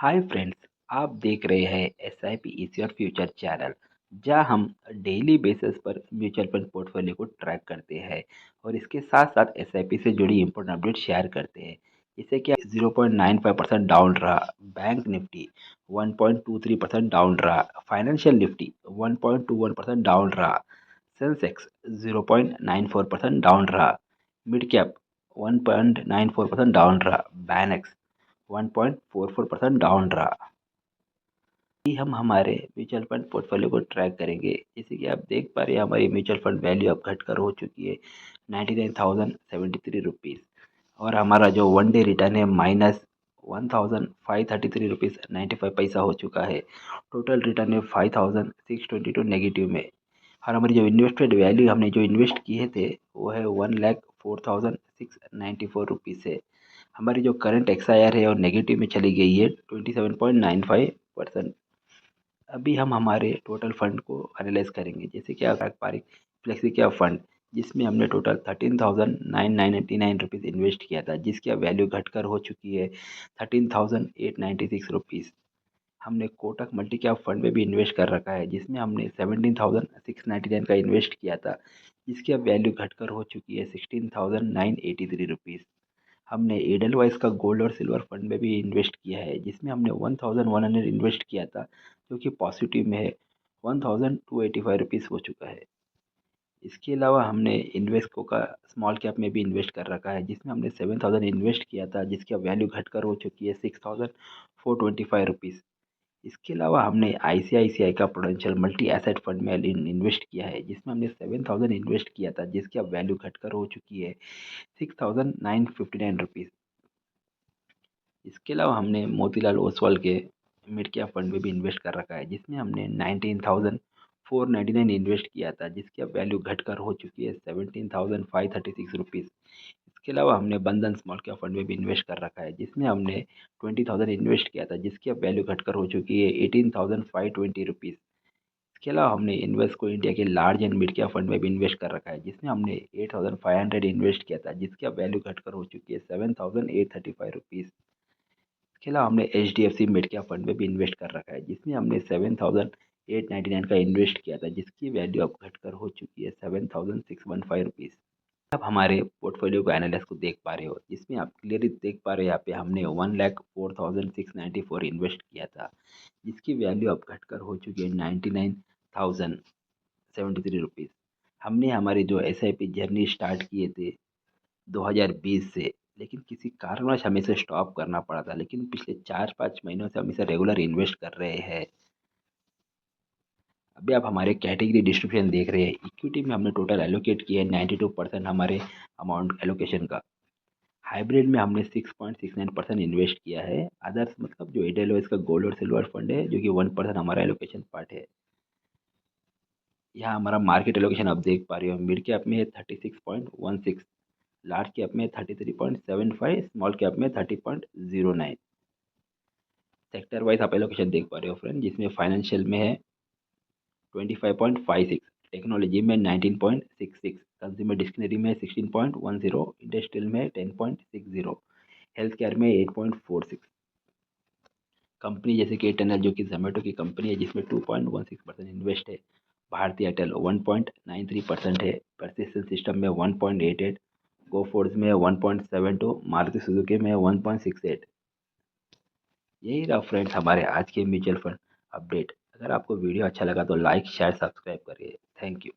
Hi friends, आप देख रहे हैं S I P is your future channel, जहां हम डेली बेसिस पर म्यूचुअल फंड पोर्टफोलियो को ट्रैक करते हैं और इसके साथ साथ एस आई पी से जुड़ी इंपॉर्टेंट अपडेट शेयर करते हैं। जैसे कि 0.95% डाउन रहा, बैंक निफ्टी 1.23% डाउन रहा, फाइनेंशियल निफ्टी 1.21% डाउन रहा, सेंसेक्स 0.94% डाउन रहा, मिड कैप 1.94% डाउन रहा, बैनेक्स 1.44% डाउन रहा। अभी हम हमारे म्यूचुअल फंड पोर्टफोलियो को ट्रैक करेंगे। जैसे कि आप देख पा रहे हैं, हमारी म्यूचुअल फंड वैल्यू अब घटकर हो चुकी है 99,073 रुपीज़ और हमारा जो वन डे रिटर्न है -1,533 रुपीज़ 95 पैसा हो चुका है। टोटल रिटर्न है 5,622 नेगेटिव में। और हमारी जो इन्वेस्टेड वैल्यू हमने जो इन्वेस्ट किए थे वो है 1,04,694 रुपीज़ है। हमारी जो करंट एक्सआईआर है और नेगेटिव में चली गई है 27.95%। अभी हम हमारे टोटल फंड को एनालाइज करेंगे। जैसे कि आप देख पा रहे फ्लेक्सी कैप फंड, जिसमें हमने टोटल 13,999 रुपीज़ इन्वेस्ट किया था, जिसकी अब वैल्यू घटकर हो चुकी है 13,896 रुपीज़। हमने कोटक मल्टी कैप फंड में भी इन्वेस्ट कर रखा है, जिसमें हमने 17,699 का इन्वेस्ट किया था, जिसकी अब वैल्यू घटकर हो चुकी है 16,983 रुपीज़। हमने एडलवाइस का गोल्ड और सिल्वर फंड में भी इन्वेस्ट किया है, जिसमें हमने 1,100 इन्वेस्ट किया था, जो कि पॉजिटिव में है 1,285 रुपीज़ हो चुका है। इसके अलावा हमने इन्वेस्को का स्मॉल कैप में भी इन्वेस्ट कर रखा है, जिसमें हमने 7,000 इन्वेस्ट किया था, जिसकी अब वैल्यू घटकर हो चुकी है 6,425 रुपीज़। इसके अलावा हमने आईसीआईसीआई का प्रोडेंशियल मल्टी एसेट फंड में इन्वेस्ट किया है, जिसमें हमने 7,000 इन्वेस्ट किया था, जिसकी अब वैल्यू घटकर हो चुकी है 6,959 रुपीज़। इसके अलावा हमने मोतीलाल ओसवाल के मिड कैप फंड में भी इन्वेस्ट कर रखा है, जिसमें हमने 19,499 इन्वेस्ट किया था, जिसकी अब वैल्यू घटकर हो चुकी है 17,536 रुपीज़। इसके अलावा हमने बंधन स्मॉल कैप फंड में भी इन्वेस्ट कर रखा है, जिसमें हमने 20,000 इन्वेस्ट किया था, जिसकी अब वैल्यू घटकर हो चुकी है 18,520 रुपीज़। इसके अलावा हमने इन्वेस्को इंडिया के large and mid cap fund में भी इन्वेस्ट कर रखा है, जिसमें हमने 8,500 इन्वेस्ट किया था, जिसकी अब वैल्यू घटकर हो चुकी है 7,835 रुपीज़। इसके अलावा हमने H D F C mid cap fund में भी इन्वेस्ट कर रखा है, जिसमें हमने 7,899 का इन्वेस्ट किया था, जिसकी वैल्यू अब घटकर हो चुकी है 7,615 रुपीज़। आप हमारे पोर्टफोलियो को एनालिसिस को देख पा रहे हो, जिसमें आप क्लियरली देख पा रहे हो यहाँ पे हमने 1,04,694 इन्वेस्ट किया था, जिसकी वैल्यू अब घटकर हो चुकी है 99,073 रुपीज़। हमने हमारी जो S I P journey start किए थे 2020 से, लेकिन किसी कारणवश हमें इसे स्टॉप करना पड़ा था, लेकिन पिछले 4-5 महीनों से हम इसे रेगुलर इन्वेस्ट कर रहे हैं। अभी आप हमारे कैटेगरी डिस्ट्रीब्यूशन देख रहे हैं। इक्विटी में हमने टोटल एलोकेट किया है 92% हमारे अमाउंट एलोकेशन का। हाइब्रिड में हमने 6.69% इन्वेस्ट किया है। अदर्स मतलब जो एडलवाइस का गोल्ड और सिल्वर फंड है, जो कि 1% हमारा एलोकेशन पार्ट है। यहाँ हमारा मार्केट एलोकेशन आप देख पा रहे हो। मिड कैप में है 36.16, लार्ज कैप में 33.75, स्मॉल कैप में 30.09। सेक्टर वाइज आप एलोकेशन देख पा रहे हो फ्रेंड, जिसमें फाइनेंशियल में है 25.56, टेक्नोलॉजी में 19.66, कंज्यूमर डिस्क्रिशनरी में 16.10, इंडस्ट्रियल में 10.60, हेल्थ केयर में 8.46। कंपनी जैसे कि एयरटेल, जो कि जोमेटो की कंपनी है, जिसमें 2.16% इन्वेस्ट है। भारतीय एयरटेल 1.93% है। परसिस्टेंट सिस्टम में 1.88, गोफोर्स में 1.72, मारुति सुजुकी में 1.68। यही रहा फ्रेंड्स हमारे आज के म्यूचुअल फंड अपडेट। अगर आपको वीडियो अच्छा लगा तो लाइक शेयर सब्सक्राइब करिए। Thank you.